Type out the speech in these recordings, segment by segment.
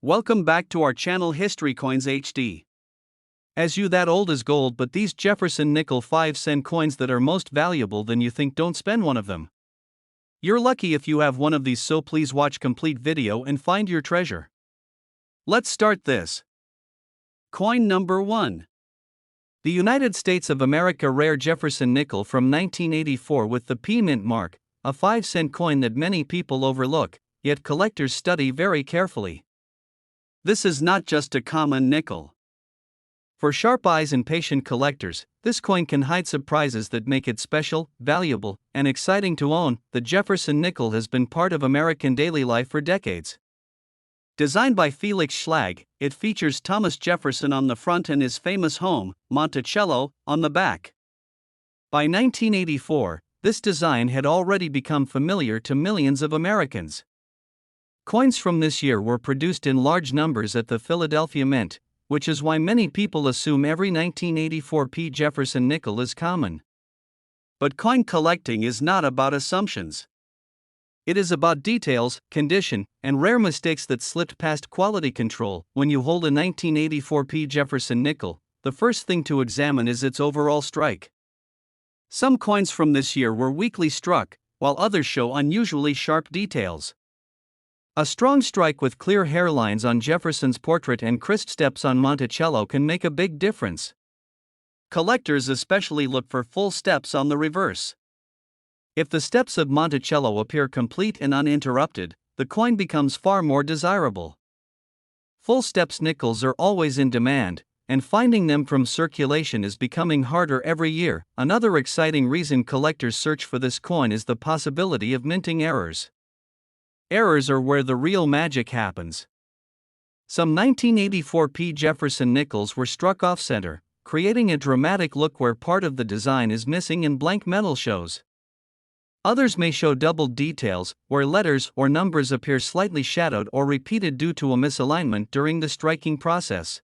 Welcome back to our channel History Coins HD. As you that old as gold, but these Jefferson nickel 5-cent coins that are most valuable than you think, don't spend one of them. You're lucky if you have one of these, so please watch complete video and find your treasure. Let's start this. Coin number 1. The United States of America rare Jefferson nickel from 1984 with the P mint mark, a 5-cent coin that many people overlook, yet collectors study very carefully. This is not just a common nickel. For sharp eyes and patient collectors, this coin can hide surprises that make it special, valuable, and exciting to own. The Jefferson nickel has been part of American daily life for decades. Designed by Felix Schlag, it features Thomas Jefferson on the front and his famous home, Monticello, on the back. By 1984, this design had already become familiar to millions of Americans. Coins from this year were produced in large numbers at the Philadelphia Mint, which is why many people assume every 1984 P. Jefferson nickel is common. But coin collecting is not about assumptions. It is about details, condition, and rare mistakes that slipped past quality control. When you hold a 1984 P. Jefferson nickel, the first thing to examine is its overall strike. Some coins from this year were weakly struck, while others show unusually sharp details. A strong strike with clear hairlines on Jefferson's portrait and crisp steps on Monticello can make a big difference. Collectors especially look for full steps on the reverse. If the steps of Monticello appear complete and uninterrupted, the coin becomes far more desirable. Full steps nickels are always in demand, and finding them from circulation is becoming harder every year. Another exciting reason collectors search for this coin is the possibility of minting errors. Errors are where the real magic happens. Some 1984 P. Jefferson nickels were struck off-center, creating a dramatic look where part of the design is missing and blank metal shows. Others may show doubled details, where letters or numbers appear slightly shadowed or repeated due to a misalignment during the striking process.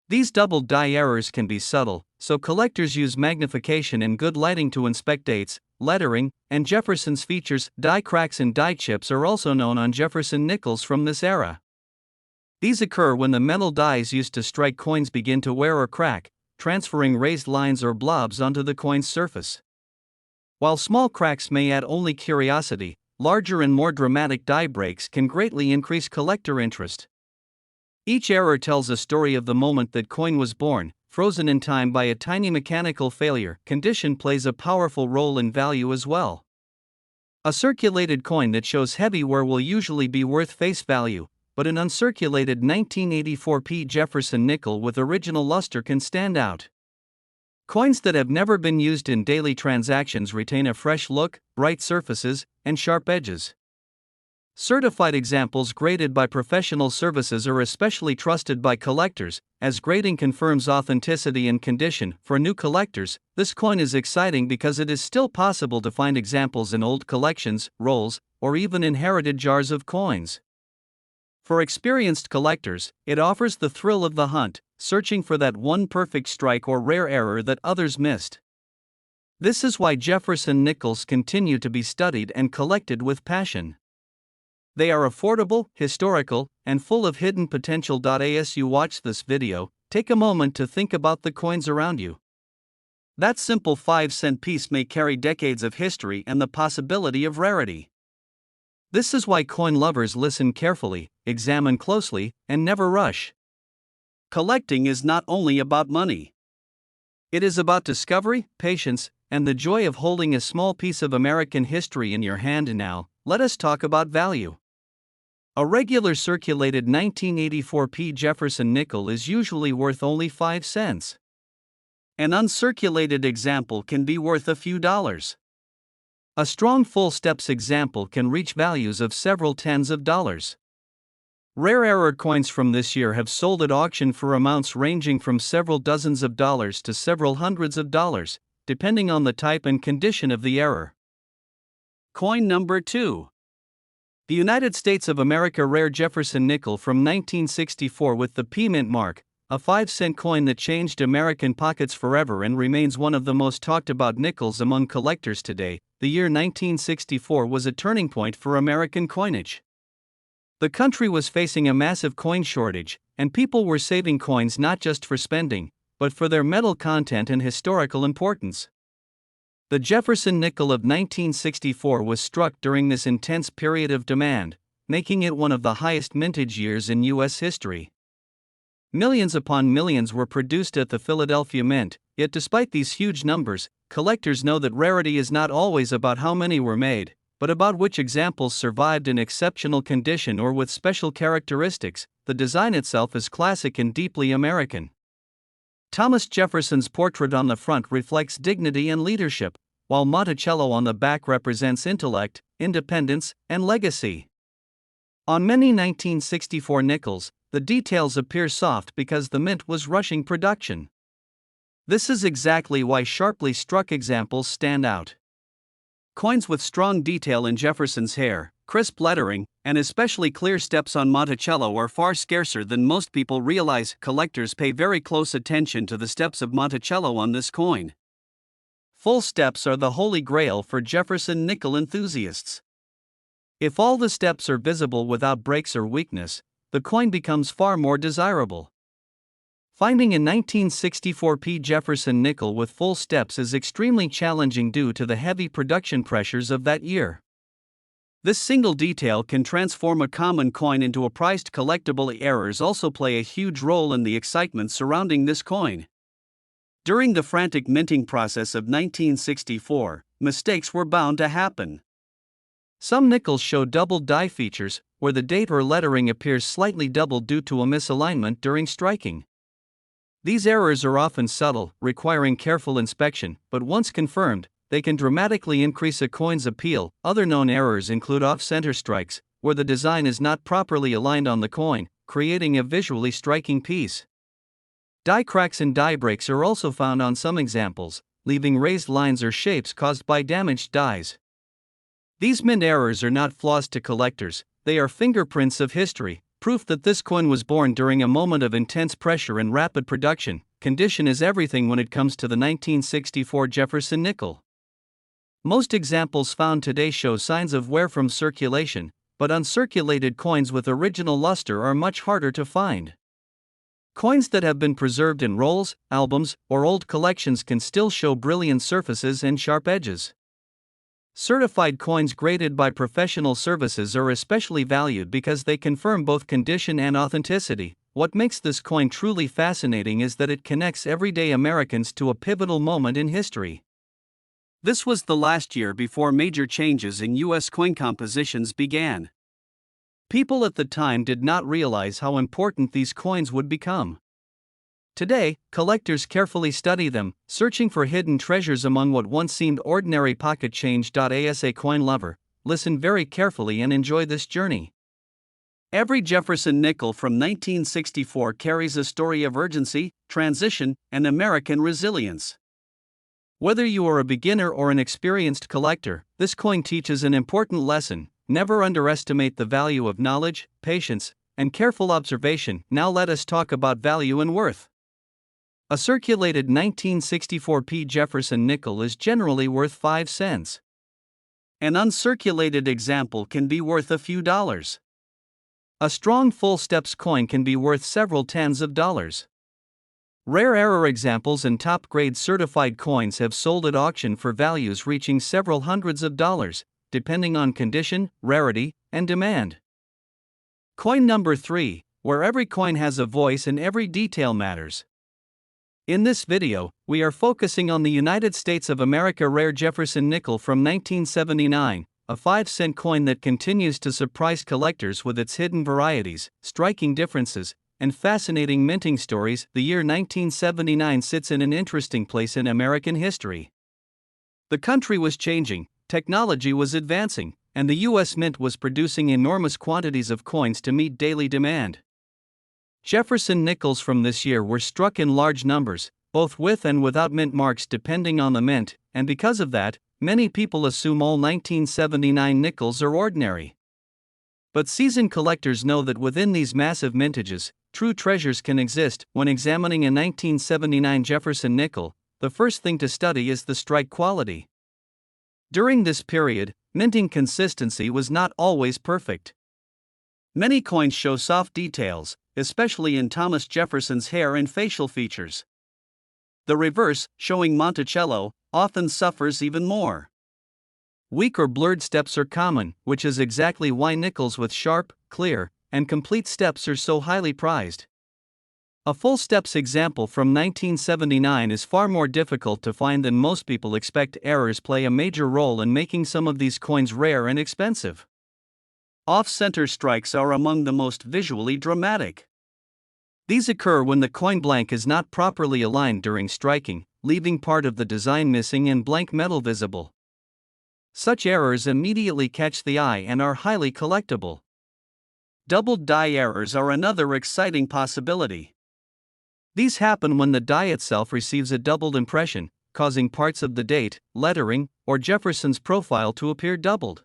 These doubled die errors can be subtle, so collectors use magnification and good lighting to inspect dates, lettering, and Jefferson's features. Die cracks and die chips are also known on Jefferson nickels from this era. These occur when the metal dies used to strike coins begin to wear or crack, transferring raised lines or blobs onto the coin's surface. While small cracks may add only curiosity, larger and more dramatic die breaks can greatly increase collector interest. Each error tells a story of the moment that coin was born, frozen in time by a tiny mechanical failure. Condition plays a powerful role in value as well. A circulated coin that shows heavy wear will usually be worth face value, but an uncirculated 1984 P. Jefferson nickel with original luster can stand out. Coins that have never been used in daily transactions retain a fresh look, bright surfaces, and sharp edges. Certified examples graded by professional services are especially trusted by collectors, as grading confirms authenticity and condition. For new collectors, this coin is exciting because it is still possible to find examples in old collections, rolls, or even inherited jars of coins. For experienced collectors, it offers the thrill of the hunt, searching for that one perfect strike or rare error that others missed. This is why Jefferson nickels continue to be studied and collected with passion. They are affordable, historical, and full of hidden potential. As you watch this video, take a moment to think about the coins around you. That simple 5-cent piece may carry decades of history and the possibility of rarity. This is why coin lovers listen carefully, examine closely, and never rush. Collecting is not only about money. It is about discovery, patience, and the joy of holding a small piece of American history in your hand. Now, let us talk about value. A regular circulated 1984 P. Jefferson nickel is usually worth only 5 cents. An uncirculated example can be worth a few dollars. A strong full steps example can reach values of several tens of dollars. Rare error coins from this year have sold at auction for amounts ranging from several dozens of dollars to several hundreds of dollars, depending on the type and condition of the error. Coin number 2. The United States of America rare Jefferson nickel from 1964 with the P mint mark, a 5-cent coin that changed American pockets forever and remains one of the most talked about nickels among collectors today. The year 1964 was a turning point for American coinage. The country was facing a massive coin shortage, and people were saving coins not just for spending, but for their metal content and historical importance. The Jefferson nickel of 1964 was struck during this intense period of demand, making it one of the highest mintage years in U.S. history. Millions upon millions were produced at the Philadelphia Mint, yet despite these huge numbers, collectors know that rarity is not always about how many were made, but about which examples survived in exceptional condition or with special characteristics. The design itself is classic and deeply American. Thomas Jefferson's portrait on the front reflects dignity and leadership, while Monticello on the back represents intellect, independence, and legacy. On many 1964 nickels, the details appear soft because the mint was rushing production. This is exactly why sharply struck examples stand out. Coins with strong detail in Jefferson's hair, crisp lettering, and especially clear steps on Monticello are far scarcer than most people realize. Collectors pay very close attention to the steps of Monticello on this coin. Full steps are the holy grail for Jefferson nickel enthusiasts. If all the steps are visible without breaks or weakness, the coin becomes far more desirable. Finding a 1964 P Jefferson nickel with full steps is extremely challenging due to the heavy production pressures of that year. This single detail can transform a common coin into a prized collectible. Errors also play a huge role in the excitement surrounding this coin. During the frantic minting process of 1964, mistakes were bound to happen. Some nickels show double die features, where the date or lettering appears slightly doubled due to a misalignment during striking. These errors are often subtle, requiring careful inspection, but once confirmed, they can dramatically increase a coin's appeal. Other known errors include off-center strikes, where the design is not properly aligned on the coin, creating a visually striking piece. Die cracks and die breaks are also found on some examples, leaving raised lines or shapes caused by damaged dies. These mint errors are not flaws to collectors, they are fingerprints of history, proof that this coin was born during a moment of intense pressure and rapid production. Condition is everything when it comes to the 1964 Jefferson nickel. Most examples found today show signs of wear from circulation, but uncirculated coins with original luster are much harder to find. Coins that have been preserved in rolls, albums, or old collections can still show brilliant surfaces and sharp edges. Certified coins graded by professional services are especially valued because they confirm both condition and authenticity. What makes this coin truly fascinating is that it connects everyday Americans to a pivotal moment in history. This was the last year before major changes in U.S. coin compositions began. People at the time did not realize how important these coins would become. Today, collectors carefully study them, searching for hidden treasures among what once seemed ordinary pocket change. As a coin lover, listen very carefully and enjoy this journey. Every Jefferson nickel from 1964 carries a story of urgency, transition, and American resilience. Whether you are a beginner or an experienced collector, this coin teaches an important lesson: never underestimate the value of knowledge, patience, and careful observation. Now let us talk about value and worth. A circulated 1964 P Jefferson nickel is generally worth 5 cents. An uncirculated example can be worth a few dollars. A strong full steps coin can be worth several tens of dollars. Rare error examples and top-grade certified coins have sold at auction for values reaching several hundreds of dollars, depending on condition, rarity, and demand. Coin number 3, where every coin has a voice and every detail matters. In this video, we are focusing on the United States of America rare Jefferson nickel from 1979, a 5-cent coin that continues to surprise collectors with its hidden varieties, striking differences, and fascinating minting stories. The year 1979 sits in an interesting place in American history. The country was changing, technology was advancing, and the U.S. Mint was producing enormous quantities of coins to meet daily demand. Jefferson nickels from this year were struck in large numbers, both with and without mint marks depending on the mint, and because of that, many people assume all 1979 nickels are ordinary. But seasoned collectors know that within these massive mintages, true treasures can exist. When examining a 1979 Jefferson nickel, the first thing to study is the strike quality. During this period, minting consistency was not always perfect. Many coins show soft details, especially in Thomas Jefferson's hair and facial features. The reverse, showing Monticello, often suffers even more. Weak or blurred steps are common, which is exactly why nickels with sharp, clear, and complete steps are so highly prized. A full steps example from 1979 is far more difficult to find than most people expect. Errors play a major role in making some of these coins rare and expensive. Off-center strikes are among the most visually dramatic. These occur when the coin blank is not properly aligned during striking, leaving part of the design missing and blank metal visible. Such errors immediately catch the eye and are highly collectible. Doubled die errors are another exciting possibility. These happen when the die itself receives a doubled impression, causing parts of the date, lettering, or Jefferson's profile to appear doubled.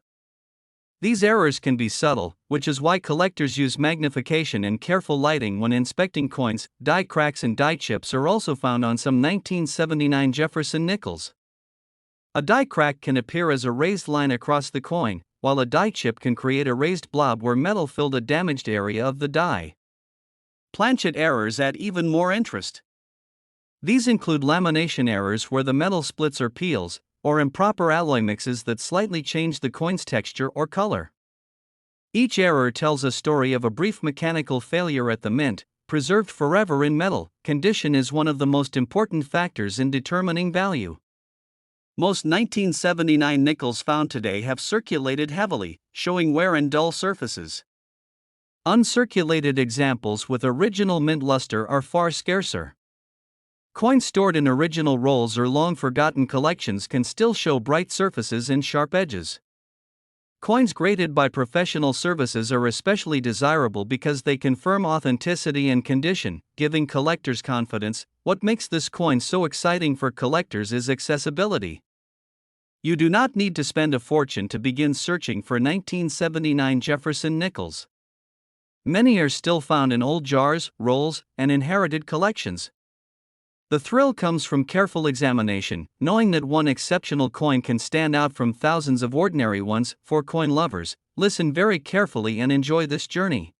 These errors can be subtle, which is why collectors use magnification and careful lighting when inspecting coins. Die cracks and die chips are also found on some 1979 Jefferson nickels. A die crack can appear as a raised line across the coin, while a die chip can create a raised blob where metal filled a damaged area of the die. Planchet errors add even more interest. These include lamination errors where the metal splits or peels, or improper alloy mixes that slightly change the coin's texture or color. Each error tells a story of a brief mechanical failure at the mint. Preserved forever in metal condition is one of the most important factors in determining value. Most 1979 nickels found today have circulated heavily, showing wear and dull surfaces. Uncirculated examples with original mint luster are far scarcer. Coins stored in original rolls or long-forgotten collections can still show bright surfaces and sharp edges. Coins graded by professional services are especially desirable because they confirm authenticity and condition, giving collectors confidence. What makes this coin so exciting for collectors is accessibility. You do not need to spend a fortune to begin searching for 1979 Jefferson nickels. Many are still found in old jars, rolls, and inherited collections. The thrill comes from careful examination, knowing that one exceptional coin can stand out from thousands of ordinary ones. For coin lovers, listen very carefully and enjoy this journey.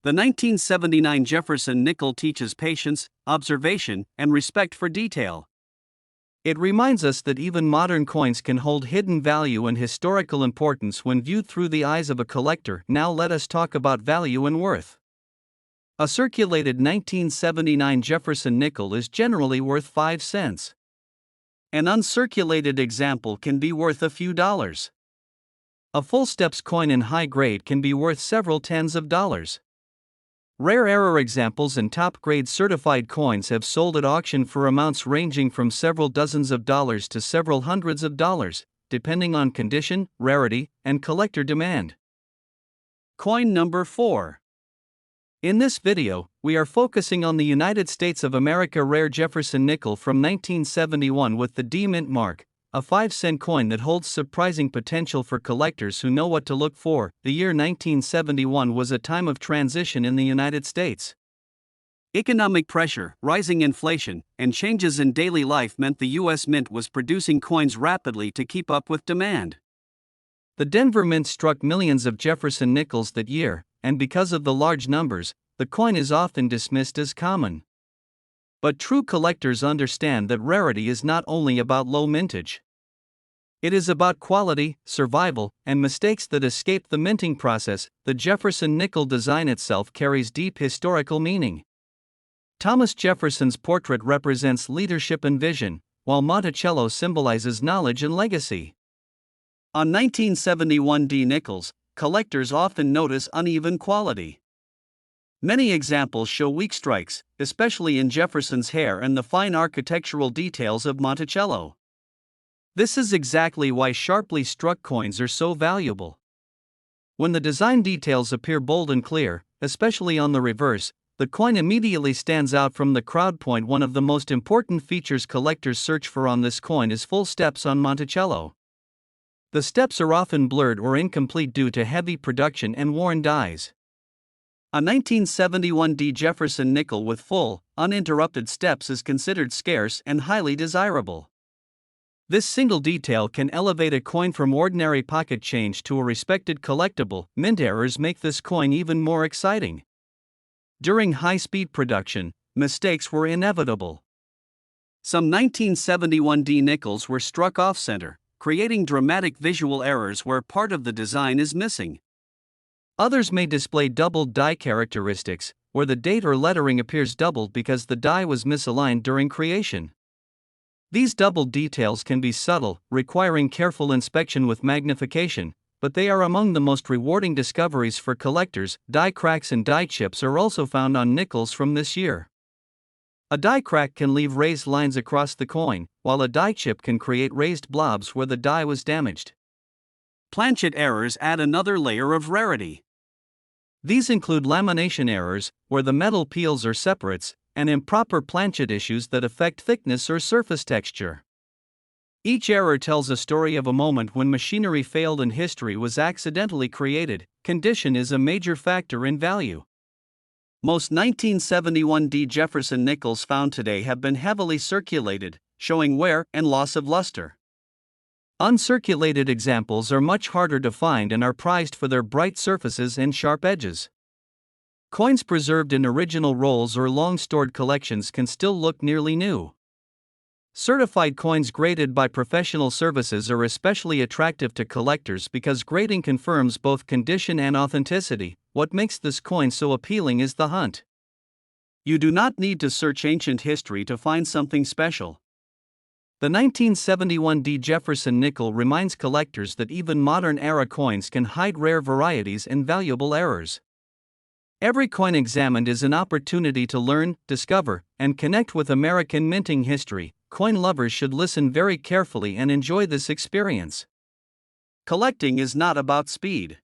The 1979 Jefferson nickel teaches patience, observation, and respect for detail. It reminds us that even modern coins can hold hidden value and historical importance when viewed through the eyes of a collector. Now let us talk about value and worth. A circulated 1979 Jefferson nickel is generally worth 5 cents. An uncirculated example can be worth a few dollars. A full steps coin in high grade can be worth several tens of dollars. Rare error examples and top-grade certified coins have sold at auction for amounts ranging from several dozens of dollars to several hundreds of dollars, depending on condition, rarity, and collector demand. Coin number 4. In this video, we are focusing on the United States of America rare Jefferson nickel from 1971 with the D mint mark, a 5-cent coin that holds surprising potential for collectors who know what to look for. The year 1971 was a time of transition in the United States. Economic pressure, rising inflation, and changes in daily life meant the U.S. Mint was producing coins rapidly to keep up with demand. The Denver Mint struck millions of Jefferson nickels that year, and because of the large numbers, the coin is often dismissed as common. But true collectors understand that rarity is not only about low mintage. It is about quality, survival, and mistakes that escape the minting process. The Jefferson nickel design itself carries deep historical meaning. Thomas Jefferson's portrait represents leadership and vision, while Monticello symbolizes knowledge and legacy. On 1971 D nickels, collectors often notice uneven quality. Many examples show weak strikes, especially in Jefferson's hair and the fine architectural details of Monticello. This is exactly why sharply struck coins are so valuable. When the design details appear bold and clear, especially on the reverse, the coin immediately stands out from the crowd. One of the most important features collectors search for on this coin is full steps on Monticello. The steps are often blurred or incomplete due to heavy production and worn dies. A 1971 D Jefferson nickel with full, uninterrupted steps is considered scarce and highly desirable. This single detail can elevate a coin from ordinary pocket change to a respected collectible. Mint errors make this coin even more exciting. During high-speed production, mistakes were inevitable. Some 1971 D nickels were struck off-center, creating dramatic visual errors where part of the design is missing. Others may display doubled die characteristics, where the date or lettering appears doubled because the die was misaligned during creation. These doubled details can be subtle, requiring careful inspection with magnification, but they are among the most rewarding discoveries for collectors. Die cracks and die chips are also found on nickels from this year. A die crack can leave raised lines across the coin, while a die chip can create raised blobs where the die was damaged. Planchet errors add another layer of rarity. These include lamination errors, where the metal peels or separates, and improper planchet issues that affect thickness or surface texture. Each error tells a story of a moment when machinery failed and history was accidentally created. Condition is a major factor in value. Most 1971 D Jefferson nickels found today have been heavily circulated, showing wear and loss of luster. Uncirculated examples are much harder to find and are prized for their bright surfaces and sharp edges. Coins preserved in original rolls or long-stored collections can still look nearly new. Certified coins graded by professional services are especially attractive to collectors because grading confirms both condition and authenticity. What makes this coin so appealing is the hunt. You do not need to search ancient history to find something special. The 1971 D Jefferson nickel reminds collectors that even modern-era coins can hide rare varieties and valuable errors. Every coin examined is an opportunity to learn, discover, and connect with American minting history. Coin lovers should listen very carefully and enjoy this experience. Collecting is not about speed.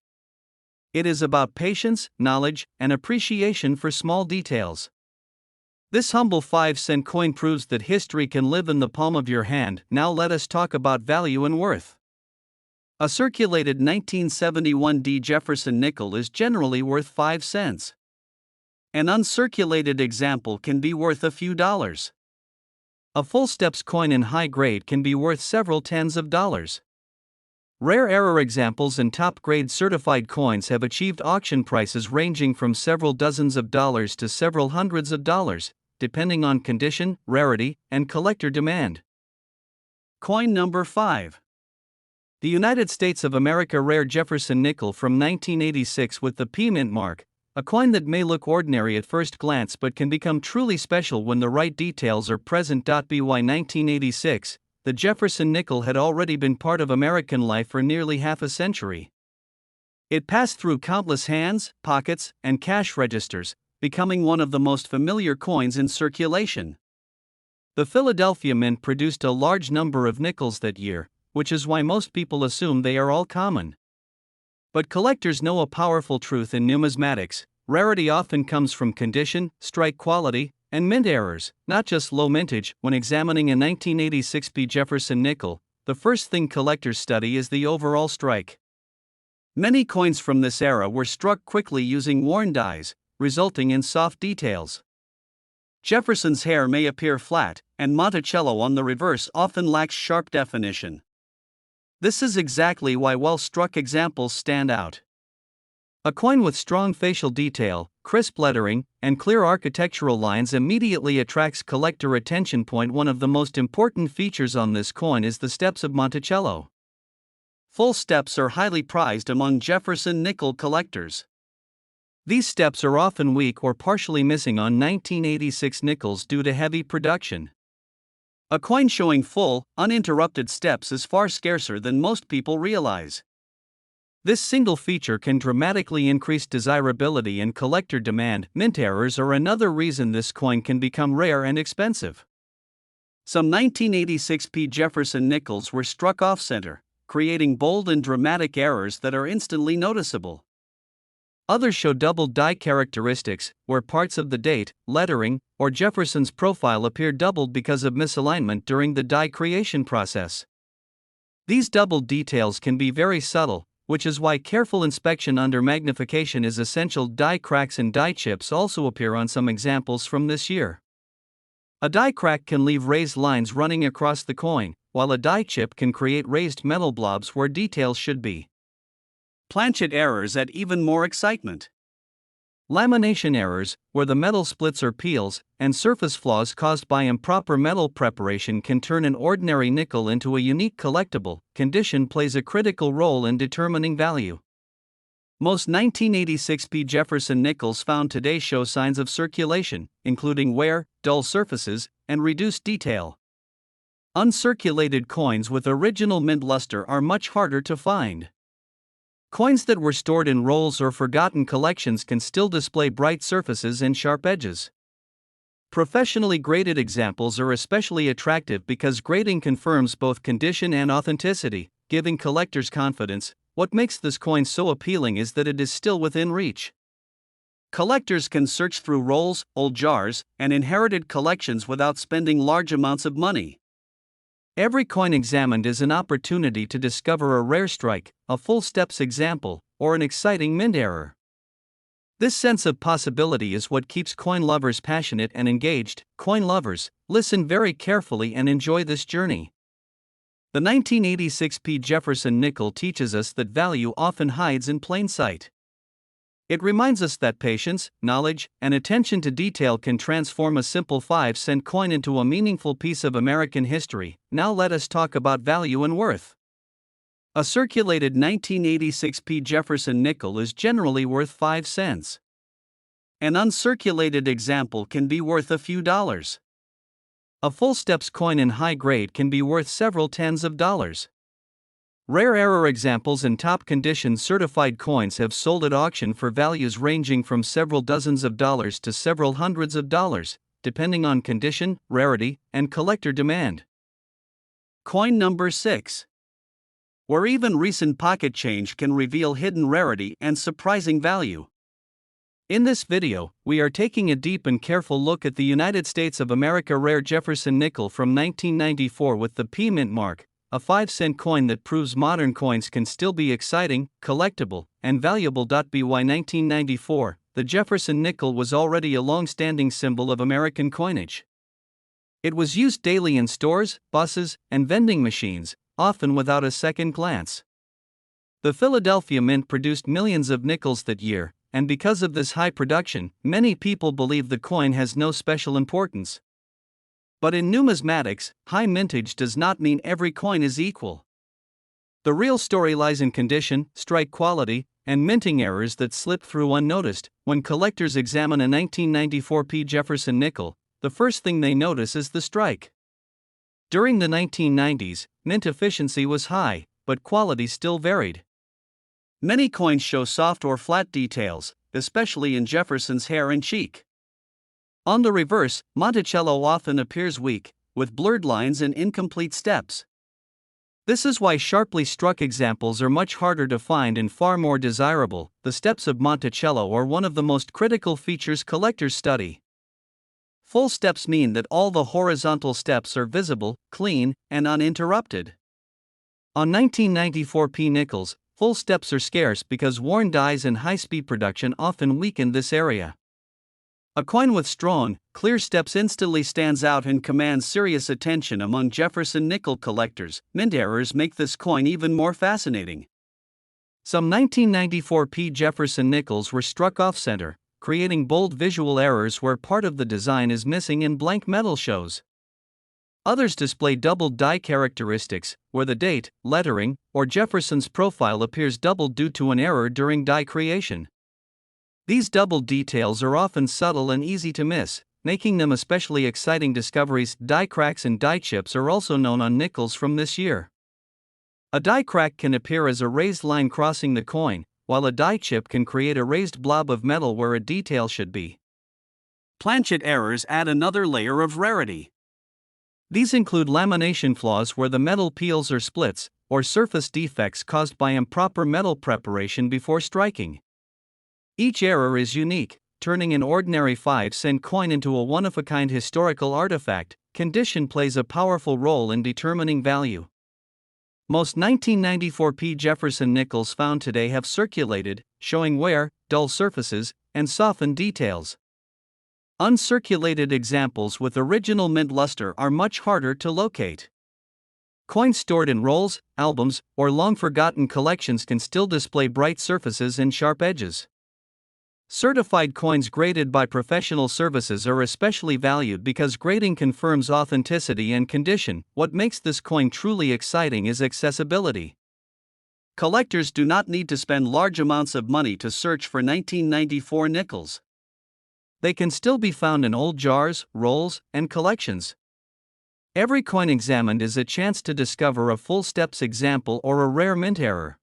It is about patience, knowledge, and appreciation for small details. This humble 5-cent coin proves that history can live in the palm of your hand. Now let us talk about value and worth. A circulated 1971 D Jefferson nickel is generally worth 5 cents. An uncirculated example can be worth a few dollars. A full steps coin in high grade can be worth several tens of dollars. Rare error examples and top-grade certified coins have achieved auction prices ranging from several dozens of dollars to several hundreds of dollars, depending on condition, rarity, and collector demand. Coin number 5. The United States of America rare Jefferson nickel from 1986 with the P mint mark, a coin that may look ordinary at first glance but can become truly special when the right details are present. By 1986, the Jefferson nickel had already been part of American life for nearly half a century. It passed through countless hands, pockets, and cash registers, becoming one of the most familiar coins in circulation. The Philadelphia Mint produced a large number of nickels that year, which is why most people assume they are all common. But collectors know a powerful truth in numismatics: rarity often comes from condition, strike quality, and mint errors, not just low mintage. When examining a 1986 P. Jefferson nickel, the first thing collectors study is the overall strike. Many coins from this era were struck quickly using worn dies, resulting in soft details. Jefferson's hair may appear flat, and Monticello on the reverse often lacks sharp definition. This is exactly why well-struck examples stand out. A coin with strong facial detail, crisp lettering, and clear architectural lines immediately attracts collector attention. One of the most important features on this coin is the steps of Monticello. Full steps are highly prized among Jefferson nickel collectors. These steps are often weak or partially missing on 1986 nickels due to heavy production. A coin showing full, uninterrupted steps is far scarcer than most people realize. This single feature can dramatically increase desirability and collector demand. Mint errors are another reason this coin can become rare and expensive. Some 1986 P. Jefferson nickels were struck off-center, creating bold and dramatic errors that are instantly noticeable. Others show doubled die characteristics, where parts of the date, lettering, or Jefferson's profile appear doubled because of misalignment during the die creation process. These doubled details can be very subtle, which is why careful inspection under magnification is essential. Die cracks and die chips also appear on some examples from this year. A die crack can leave raised lines running across the coin, while a die chip can create raised metal blobs where details should be. Planchet errors add even more excitement. Lamination errors, where the metal splits or peels, and surface flaws caused by improper metal preparation can turn an ordinary nickel into a unique collectible. Condition plays a critical role in determining value. Most 1986 P. Jefferson nickels found today show signs of circulation, including wear, dull surfaces, and reduced detail. Uncirculated coins with original mint luster are much harder to find. Coins that were stored in rolls or forgotten collections can still display bright surfaces and sharp edges. Professionally graded examples are especially attractive because grading confirms both condition and authenticity, giving collectors confidence. What makes this coin so appealing is that it is still within reach. Collectors can search through rolls, old jars, and inherited collections without spending large amounts of money. Every coin examined is an opportunity to discover a rare strike, a full steps example, or an exciting mint error. This sense of possibility is what keeps coin lovers passionate and engaged. Coin lovers, listen very carefully and enjoy this journey. The 1986 P. Jefferson nickel teaches us that value often hides in plain sight. It reminds us that patience, knowledge, and attention to detail can transform a simple 5-cent coin into a meaningful piece of American history. Now let us talk about value and worth. A circulated 1986 P. Jefferson nickel is generally worth 5 cents. An uncirculated example can be worth a few dollars. A full steps coin in high grade can be worth several tens of dollars. Rare error examples and top condition certified coins have sold at auction for values ranging from several dozens of dollars to several hundreds of dollars, depending on condition, rarity, and collector demand. Coin number 6. Where even recent pocket change can reveal hidden rarity and surprising value. In this video, we are taking a deep and careful look at the United States of America rare Jefferson nickel from 1994 with the P mint mark, a 5-cent coin that proves modern coins can still be exciting, collectible, and valuable. By 1994, the Jefferson nickel was already a long-standing symbol of American coinage. It was used daily in stores, buses, and vending machines, often without a second glance. The Philadelphia Mint produced millions of nickels that year, and because of this high production, many people believe the coin has no special importance. But in numismatics, high mintage does not mean every coin is equal. The real story lies in condition, strike quality, and minting errors that slip through unnoticed. When collectors examine a 1994 P. Jefferson nickel, the first thing they notice is the strike. During the 1990s, mint efficiency was high, but quality still varied. Many coins show soft or flat details, especially in Jefferson's hair and cheek. On the reverse, Monticello often appears weak, with blurred lines and incomplete steps. This is why sharply struck examples are much harder to find and far more desirable. The steps of Monticello are one of the most critical features collectors study. Full steps mean that all the horizontal steps are visible, clean, and uninterrupted. On 1994 P nickels, full steps are scarce because worn dies and high-speed production often weaken this area. A coin with strong, clear steps instantly stands out and commands serious attention among Jefferson nickel collectors. Mint errors make this coin even more fascinating. Some 1994 P. Jefferson nickels were struck off-center, creating bold visual errors where part of the design is missing and blank metal shows. Others display doubled die characteristics, where the date, lettering, or Jefferson's profile appears doubled due to an error during die creation. These doubled details are often subtle and easy to miss, making them especially exciting discoveries. Die cracks and die chips are also known on nickels from this year. A die crack can appear as a raised line crossing the coin, while a die chip can create a raised blob of metal where a detail should be. Planchet errors add another layer of rarity. These include lamination flaws where the metal peels or splits, or surface defects caused by improper metal preparation before striking. Each error is unique, turning an ordinary 5-cent coin into a one-of-a-kind historical artifact. Condition plays a powerful role in determining value. Most 1994 P. Jefferson nickels found today have circulated, showing wear, dull surfaces, and softened details. Uncirculated examples with original mint luster are much harder to locate. Coins stored in rolls, albums, or long-forgotten collections can still display bright surfaces and sharp edges. Certified coins graded by professional services are especially valued because grading confirms authenticity and condition. What makes this coin truly exciting is accessibility. Collectors do not need to spend large amounts of money to search for 1994 nickels. They can still be found in old jars, rolls, and collections. Every coin examined is a chance to discover a full steps example or a rare mint error.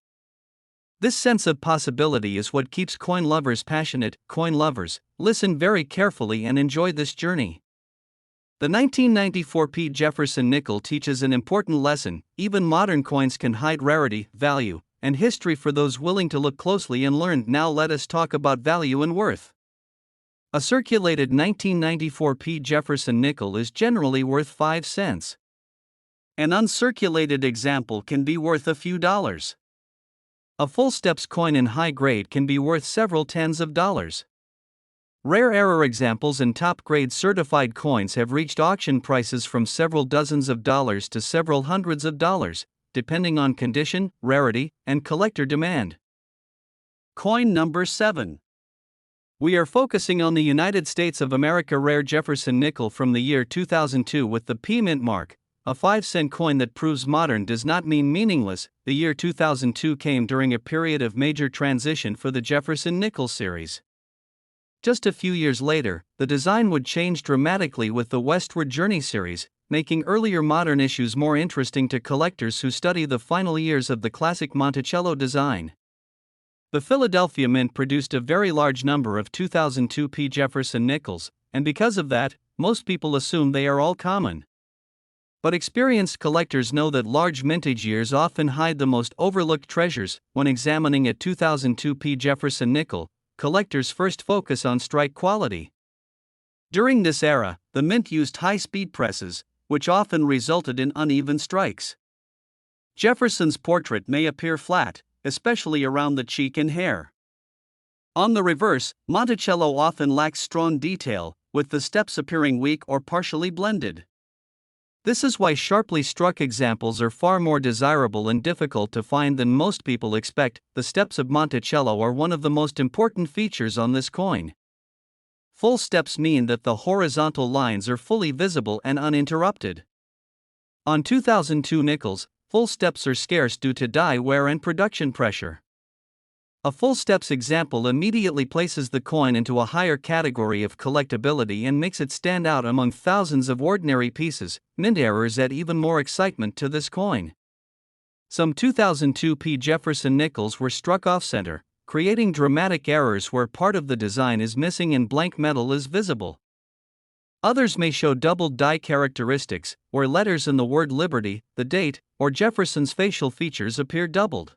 This sense of possibility is what keeps coin lovers passionate. Coin lovers, listen very carefully and enjoy this journey. The 1994 P. Jefferson nickel teaches an important lesson: even modern coins can hide rarity, value, and history for those willing to look closely and learn. Now let us talk about value and worth. A circulated 1994 P. Jefferson nickel is generally worth 5 cents. An uncirculated example can be worth a few dollars. A full steps coin in high grade can be worth several tens of dollars. Rare error examples and top grade certified coins have reached auction prices from several dozens of dollars to several hundreds of dollars, depending on condition, rarity, and collector demand. Coin number 7. We are focusing on the United States of America rare Jefferson nickel from the year 2002 with the P mint mark. A 5-cent coin that proves modern does not mean meaningless. The year 2002 came during a period of major transition for the Jefferson nickel series. Just a few years later, the design would change dramatically with the Westward Journey series, making earlier modern issues more interesting to collectors who study the final years of the classic Monticello design. The Philadelphia Mint produced a very large number of 2002 P. Jefferson nickels, and because of that, most people assume they are all common. But experienced collectors know that large mintage years often hide the most overlooked treasures. When examining a 2002 P. Jefferson nickel, collectors first focus on strike quality. During this era, the mint used high-speed presses, which often resulted in uneven strikes. Jefferson's portrait may appear flat, especially around the cheek and hair. On the reverse, Monticello often lacks strong detail, with the steps appearing weak or partially blended. This is why sharply struck examples are far more desirable and difficult to find than most people expect. The steps of Monticello are one of the most important features on this coin. Full steps mean that the horizontal lines are fully visible and uninterrupted. On 2002 nickels, full steps are scarce due to die wear and production pressure. A full steps example immediately places the coin into a higher category of collectability and makes it stand out among thousands of ordinary pieces. Mint errors add even more excitement to this coin. Some 2002 P. Jefferson nickels were struck off-center, creating dramatic errors where part of the design is missing and blank metal is visible. Others may show doubled die characteristics, where letters in the word Liberty, the date, or Jefferson's facial features appear doubled.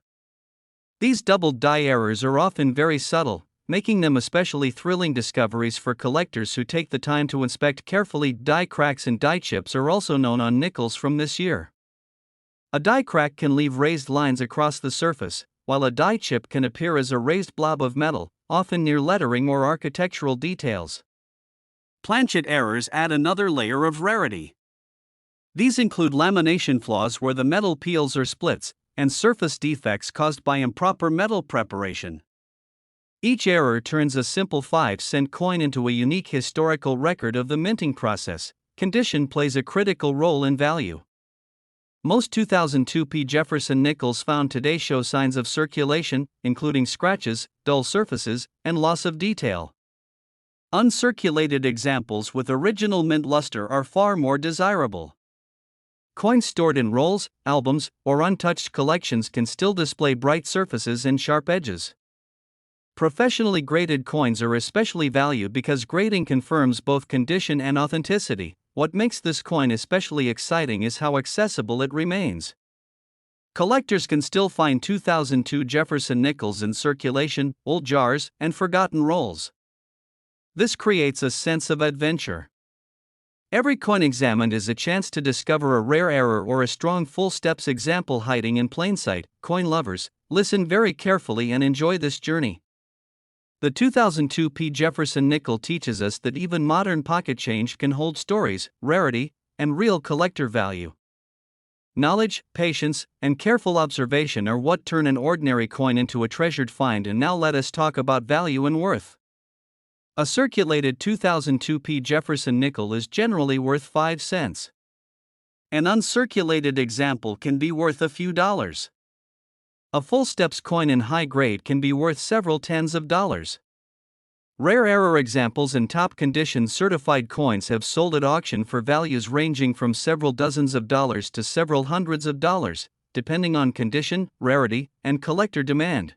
These doubled die errors are often very subtle, making them especially thrilling discoveries for collectors who take the time to inspect carefully. Die cracks and die chips are also known on nickels from this year. A die crack can leave raised lines across the surface, while a die chip can appear as a raised blob of metal, often near lettering or architectural details. Planchet errors add another layer of rarity. These include lamination flaws where the metal peels or splits, and surface defects caused by improper metal preparation. Each error turns a simple 5-cent coin into a unique historical record of the minting process. Condition plays a critical role in value. Most 2002 P. Jefferson nickels found today show signs of circulation, including scratches, dull surfaces, and loss of detail. Uncirculated examples with original mint luster are far more desirable. Coins stored in rolls, albums, or untouched collections can still display bright surfaces and sharp edges. Professionally graded coins are especially valued because grading confirms both condition and authenticity. What makes this coin especially exciting is how accessible it remains. Collectors can still find 2002 Jefferson nickels in circulation, old jars, and forgotten rolls. This creates a sense of adventure. Every coin examined is a chance to discover a rare error or a strong full steps example hiding in plain sight. Coin lovers, listen very carefully and enjoy this journey. The 2002 P. Jefferson nickel teaches us that even modern pocket change can hold stories, rarity, and real collector value. Knowledge, patience, and careful observation are what turn an ordinary coin into a treasured find. And now let us talk about value and worth. A circulated 2002p Jefferson nickel is generally worth 5 cents. An uncirculated example can be worth a few dollars. A full steps coin in high grade can be worth several tens of dollars. Rare error examples and top condition certified coins have sold at auction for values ranging from several dozens of dollars to several hundreds of dollars, depending on condition, rarity, and collector demand.